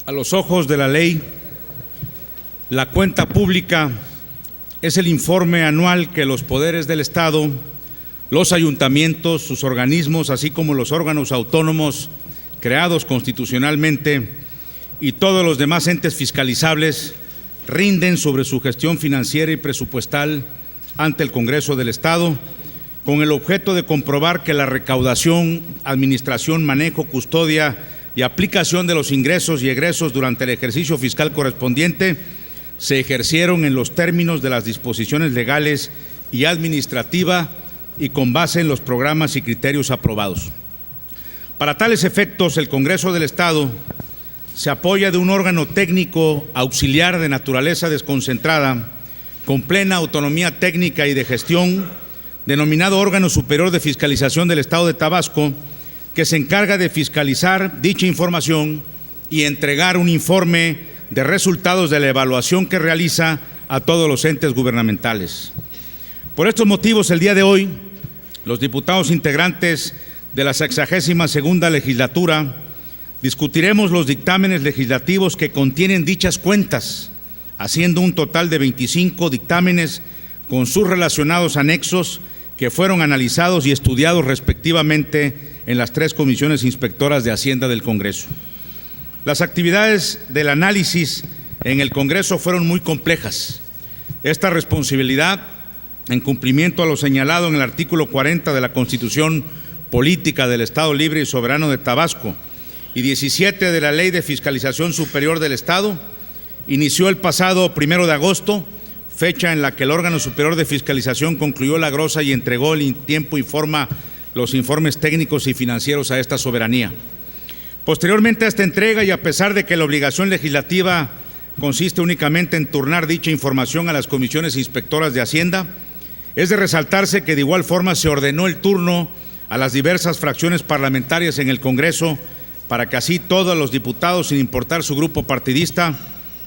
A los ojos de la ley, la cuenta pública es el informe anual que los poderes del Estado, los ayuntamientos, sus organismos, así como los órganos autónomos creados constitucionalmente y todos los demás entes fiscalizables rinden sobre su gestión financiera y presupuestal ante el Congreso del Estado, con el objeto de comprobar que la recaudación, administración, manejo, custodia y aplicación de los ingresos y egresos durante el ejercicio fiscal correspondiente se ejercieron en los términos de las disposiciones legales y administrativas y con base en los programas y criterios aprobados. Para tales efectos, el Congreso del Estado se apoya de un órgano técnico auxiliar de naturaleza desconcentrada, con plena autonomía técnica y de gestión, denominado Órgano Superior de Fiscalización del Estado de Tabasco, que se encarga de fiscalizar dicha información y entregar un informe de resultados de la evaluación que realiza a todos los entes gubernamentales. Por estos motivos, el día de hoy, los diputados integrantes de la 62ª legislatura discutiremos los dictámenes legislativos que contienen dichas cuentas, haciendo un total de 25 dictámenes con sus relacionados anexos que fueron analizados y estudiados respectivamente en las 3 comisiones inspectoras de Hacienda del Congreso. Las actividades del análisis en el Congreso fueron muy complejas. Esta responsabilidad, en cumplimiento a lo señalado en el artículo 40 de la Constitución Política del Estado Libre y Soberano de Tabasco y 17 de la Ley de Fiscalización Superior del Estado, inició el pasado 1 de agosto, fecha en la que el órgano superior de fiscalización concluyó la grosa y entregó en tiempo y forma los informes técnicos y financieros a esta soberanía. Posteriormente a esta entrega, y a pesar de que la obligación legislativa consiste únicamente en turnar dicha información a las comisiones inspectoras de Hacienda, es de resaltarse que de igual forma se ordenó el turno a las diversas fracciones parlamentarias en el Congreso para que así todos los diputados, sin importar su grupo partidista,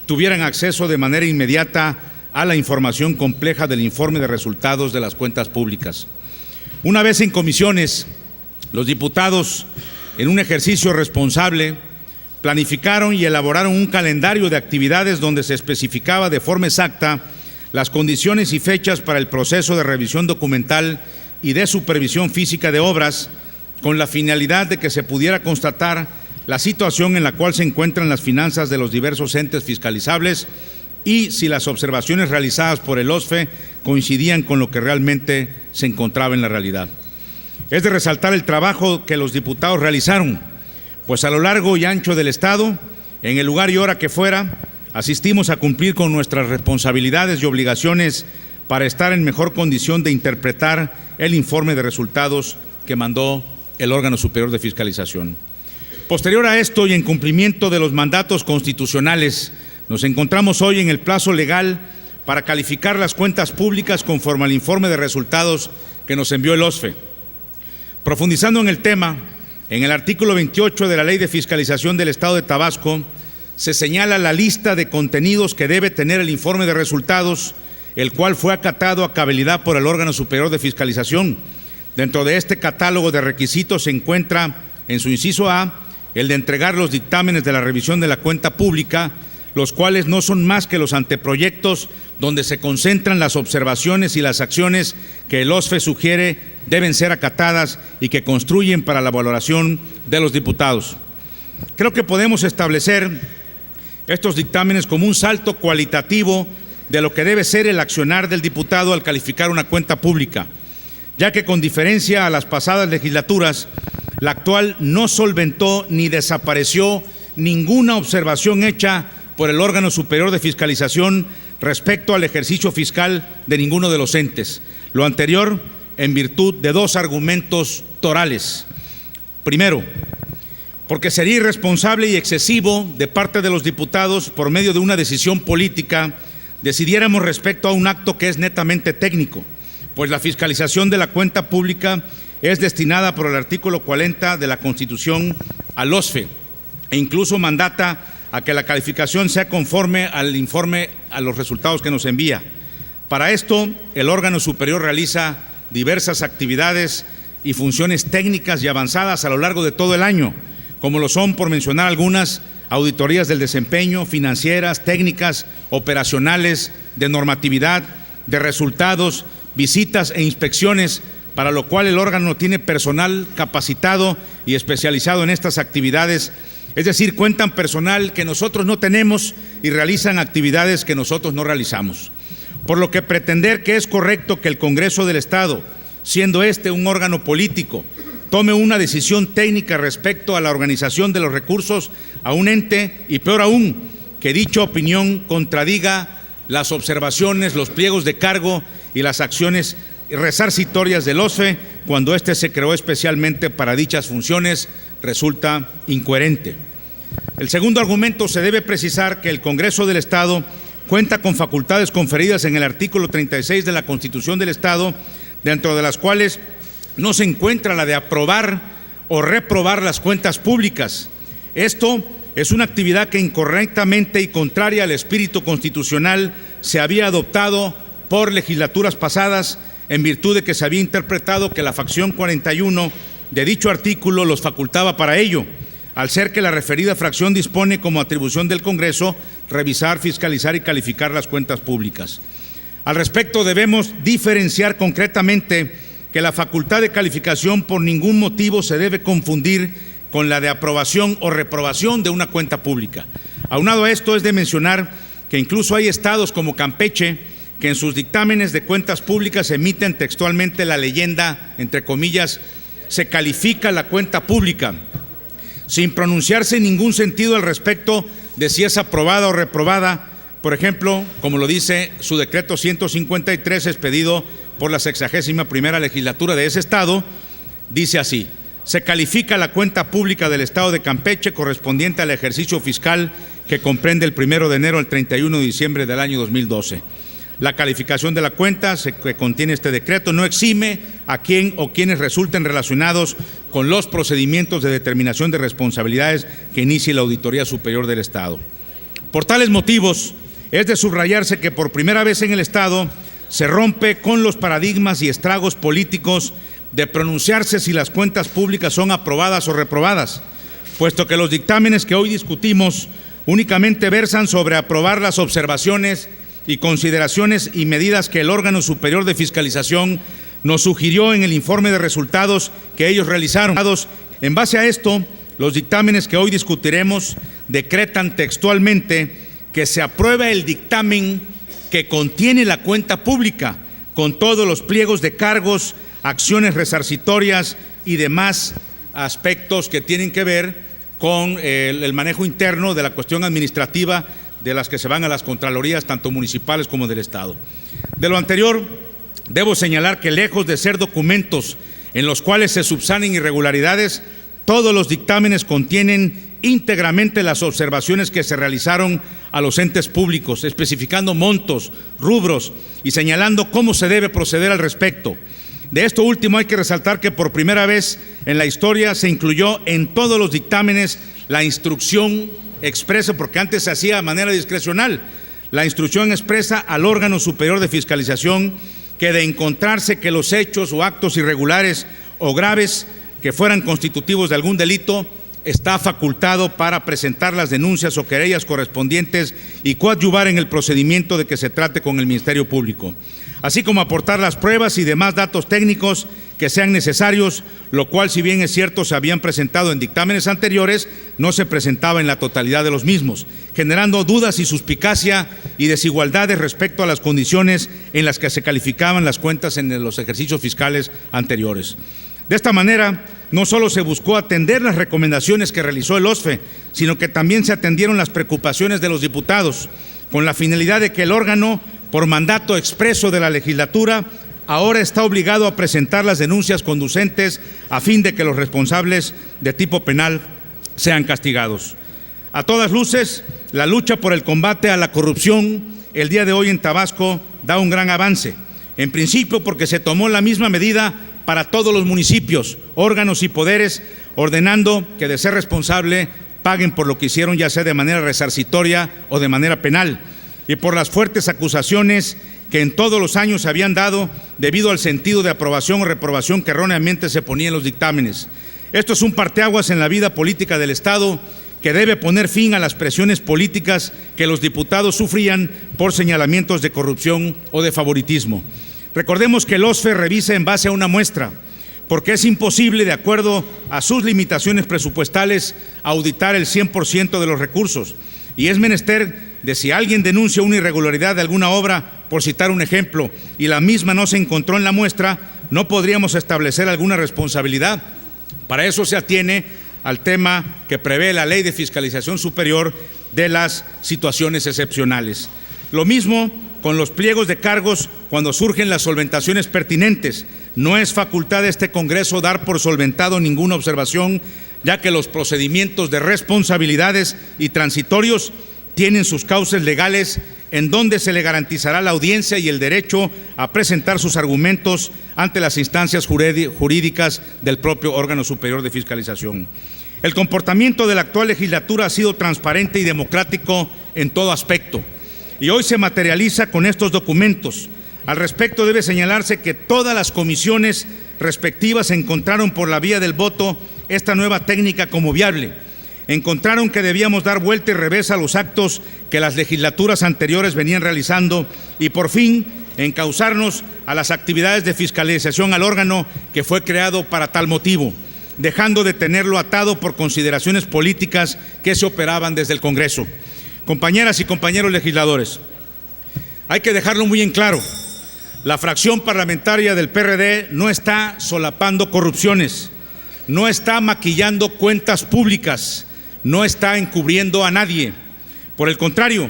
tuvieran acceso de manera inmediata a la información compleja del informe de resultados de las cuentas públicas. Una vez en comisiones, los diputados, en un ejercicio responsable, planificaron y elaboraron un calendario de actividades donde se especificaba de forma exacta las condiciones y fechas para el proceso de revisión documental y de supervisión física de obras, con la finalidad de que se pudiera constatar la situación en la cual se encuentran las finanzas de los diversos entes fiscalizables y si las observaciones realizadas por el OSFE coincidían con lo que realmente se encontraba en la realidad. Es de resaltar el trabajo que los diputados realizaron, pues a lo largo y ancho del Estado, en el lugar y hora que fuera, asistimos a cumplir con nuestras responsabilidades y obligaciones para estar en mejor condición de interpretar el informe de resultados que mandó el órgano superior de fiscalización. Posterior a esto y en cumplimiento de los mandatos constitucionales, nos encontramos hoy en el plazo legal para calificar las cuentas públicas conforme al informe de resultados que nos envió el OSFE. Profundizando en el tema, en el artículo 28 de la Ley de Fiscalización del Estado de Tabasco se señala la lista de contenidos que debe tener el informe de resultados, el cual fue acatado a cabalidad por el órgano superior de fiscalización. Dentro de este catálogo de requisitos se encuentra en su inciso A el de entregar los dictámenes de la revisión de la cuenta pública, los cuales no son más que los anteproyectos donde se concentran las observaciones y las acciones que el OSFE sugiere deben ser acatadas y que construyen para la valoración de los diputados. Creo que podemos establecer estos dictámenes como un salto cualitativo de lo que debe ser el accionar del diputado al calificar una cuenta pública, ya que con diferencia a las pasadas legislaturas, la actual no solventó ni desapareció ninguna observación hecha por el órgano superior de fiscalización respecto al ejercicio fiscal de ninguno de los entes. Lo anterior en virtud de 2 argumentos torales. Primero, porque sería irresponsable y excesivo de parte de los diputados, por medio de una decisión política, decidiéramos respecto a un acto que es netamente técnico, pues la fiscalización de la cuenta pública es destinada por el artículo 40 de la Constitución al OSFE e incluso mandata a que la calificación sea conforme al informe, a los resultados que nos envía. Para esto, el órgano superior realiza diversas actividades y funciones técnicas y avanzadas a lo largo de todo el año, como lo son, por mencionar algunas, auditorías del desempeño, financieras, técnicas, operacionales, de normatividad, de resultados, visitas e inspecciones, para lo cual el órgano tiene personal capacitado y especializado en estas actividades, es decir, cuentan personal que nosotros no tenemos y realizan actividades que nosotros no realizamos. Por lo que pretender que es correcto que el Congreso del Estado, siendo este un órgano político, tome una decisión técnica respecto a la organización de los recursos a un ente, y peor aún, que dicha opinión contradiga las observaciones, los pliegos de cargo y las acciones resarcitorias del OSFE, cuando éste se creó especialmente para dichas funciones, resulta incoherente. El segundo argumento: se debe precisar que el Congreso del Estado cuenta con facultades conferidas en el artículo 36 de la Constitución del Estado, dentro de las cuales no se encuentra la de aprobar o reprobar las cuentas públicas. Esto es una actividad que incorrectamente y contraria al espíritu constitucional se había adoptado por legislaturas pasadas, en virtud de que se había interpretado que la fracción 41 de dicho artículo los facultaba para ello, al ser que la referida fracción dispone como atribución del Congreso revisar, fiscalizar y calificar las cuentas públicas. Al respecto, debemos diferenciar concretamente que la facultad de calificación por ningún motivo se debe confundir con la de aprobación o reprobación de una cuenta pública. Aunado a esto, es de mencionar que incluso hay estados como Campeche que en sus dictámenes de cuentas públicas emiten textualmente la leyenda, entre comillas, se califica la cuenta pública, sin pronunciarse en ningún sentido al respecto de si es aprobada o reprobada. Por ejemplo, como lo dice su decreto 153, expedido por la 61ª legislatura de ese estado, dice así: se califica la cuenta pública del estado de Campeche correspondiente al ejercicio fiscal que comprende el 1 de enero al 31 de diciembre del año 2012. La calificación de la cuenta que contiene este decreto no exime a quien o quienes resulten relacionados con los procedimientos de determinación de responsabilidades que inicie la Auditoría Superior del Estado. Por tales motivos, es de subrayarse que por primera vez en el Estado se rompe con los paradigmas y estragos políticos de pronunciarse si las cuentas públicas son aprobadas o reprobadas, puesto que los dictámenes que hoy discutimos únicamente versan sobre aprobar las observaciones y consideraciones y medidas que el órgano superior de fiscalización nos sugirió en el informe de resultados que ellos realizaron. En base a esto, los dictámenes que hoy discutiremos decretan textualmente que se aprueba el dictamen que contiene la cuenta pública, con todos los pliegos de cargos, acciones resarcitorias y demás aspectos que tienen que ver con el manejo interno de la cuestión administrativa, de las que se van a las contralorías tanto municipales como del Estado. De lo anterior, debo señalar que lejos de ser documentos en los cuales se subsanen irregularidades, todos los dictámenes contienen íntegramente las observaciones que se realizaron a los entes públicos, especificando montos, rubros y señalando cómo se debe proceder al respecto. De esto último hay que resaltar que por primera vez en la historia se incluyó en todos los dictámenes la instrucción expresa, porque antes se hacía de manera discrecional, la instrucción expresa al órgano superior de fiscalización que de encontrarse que los hechos o actos irregulares o graves que fueran constitutivos de algún delito, está facultado para presentar las denuncias o querellas correspondientes y coadyuvar en el procedimiento de que se trate con el Ministerio Público, así como aportar las pruebas y demás datos técnicos que sean necesarios, lo cual, si bien es cierto, se habían presentado en dictámenes anteriores, no se presentaba en la totalidad de los mismos, generando dudas y suspicacia y desigualdades respecto a las condiciones en las que se calificaban las cuentas en los ejercicios fiscales anteriores. De esta manera, no solo se buscó atender las recomendaciones que realizó el OSFE, sino que también se atendieron las preocupaciones de los diputados, con la finalidad de que el órgano, por mandato expreso de la legislatura, ahora está obligado a presentar las denuncias conducentes a fin de que los responsables de tipo penal sean castigados. A todas luces, la lucha por el combate a la corrupción el día de hoy en Tabasco da un gran avance, en principio porque se tomó la misma medida para todos los municipios, órganos y poderes, ordenando que, de ser responsable, paguen por lo que hicieron, ya sea de manera resarcitoria o de manera penal, y por las fuertes acusaciones que en todos los años se habían dado debido al sentido de aprobación o reprobación que erróneamente se ponía en los dictámenes. Esto es un parteaguas en la vida política del Estado que debe poner fin a las presiones políticas que los diputados sufrían por señalamientos de corrupción o de favoritismo. Recordemos que el OSFE revisa en base a una muestra, porque es imposible, de acuerdo a sus limitaciones presupuestales, auditar el 100% de los recursos. Y es menester de si alguien denuncia una irregularidad de alguna obra, por citar un ejemplo, y la misma no se encontró en la muestra, no podríamos establecer alguna responsabilidad. Para eso se atiene al tema que prevé la Ley de Fiscalización Superior de las situaciones excepcionales. Lo mismo con los pliegos de cargos cuando surgen las solventaciones pertinentes. No es facultad de este Congreso dar por solventado ninguna observación, ya que los procedimientos de responsabilidades y transitorios tienen sus cauces legales en donde se le garantizará la audiencia y el derecho a presentar sus argumentos ante las instancias jurídicas del propio órgano superior de fiscalización. El comportamiento de la actual legislatura ha sido transparente y democrático en todo aspecto, y hoy se materializa con estos documentos. Al respecto, debe señalarse que todas las comisiones respectivas encontraron por la vía del voto esta nueva técnica como viable. Encontraron que debíamos dar vuelta y revés a los actos que las legislaturas anteriores venían realizando y por fin encauzarnos a las actividades de fiscalización al órgano que fue creado para tal motivo, dejando de tenerlo atado por consideraciones políticas que se operaban desde el Congreso. Compañeras y compañeros legisladores, hay que dejarlo muy en claro: la fracción parlamentaria del PRD no está solapando corrupciones, no está maquillando cuentas públicas, no está encubriendo a nadie. Por el contrario,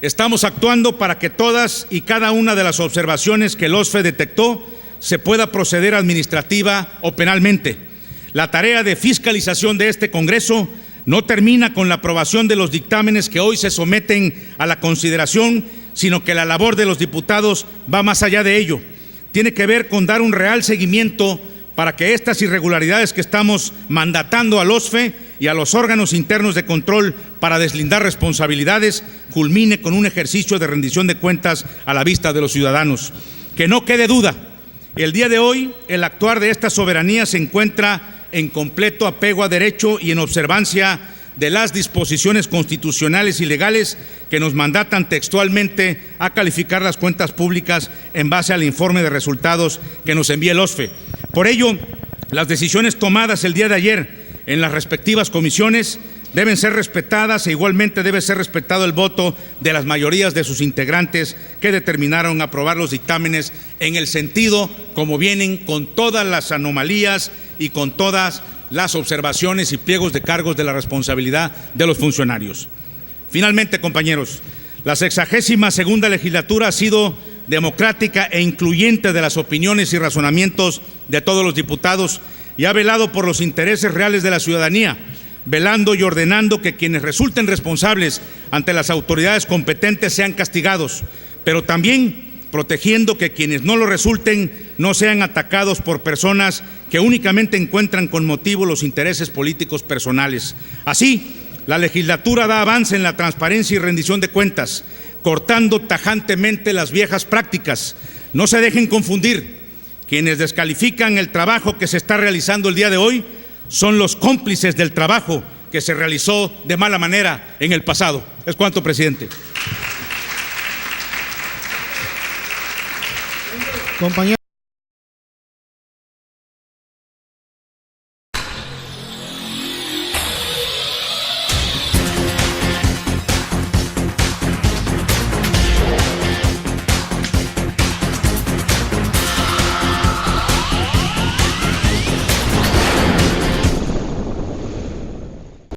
estamos actuando para que todas y cada una de las observaciones que el OSFE detectó se pueda proceder administrativa o penalmente. La tarea de fiscalización de este Congreso no termina con la aprobación de los dictámenes que hoy se someten a la consideración, sino que la labor de los diputados va más allá de ello. Tiene que ver con dar un real seguimiento para que estas irregularidades que estamos mandatando al OSFE y a los órganos internos de control para deslindar responsabilidades culmine con un ejercicio de rendición de cuentas a la vista de los ciudadanos. Que no quede duda, el día de hoy el actuar de esta soberanía se encuentra en completo apego a derecho y en observancia de las disposiciones constitucionales y legales que nos mandatan textualmente a calificar las cuentas públicas en base al informe de resultados que nos envía el OSFE. Por ello, las decisiones tomadas el día de ayer en las respectivas comisiones deben ser respetadas e igualmente debe ser respetado el voto de las mayorías de sus integrantes que determinaron aprobar los dictámenes en el sentido como vienen, con todas las anomalías y con todas las observaciones y pliegos de cargos de la responsabilidad de los funcionarios. Finalmente, compañeros, la 62ª legislatura ha sido democrática e incluyente de las opiniones y razonamientos de todos los diputados y ha velado por los intereses reales de la ciudadanía, velando y ordenando que quienes resulten responsables ante las autoridades competentes sean castigados, pero también protegiendo que quienes no lo resulten no sean atacados por personas que únicamente encuentran con motivo los intereses políticos personales. Así, la legislatura da avance en la transparencia y rendición de cuentas, cortando tajantemente las viejas prácticas. No se dejen confundir. Quienes descalifican el trabajo que se está realizando el día de hoy son los cómplices del trabajo que se realizó de mala manera en el pasado. Es cuanto, presidente. Compañero.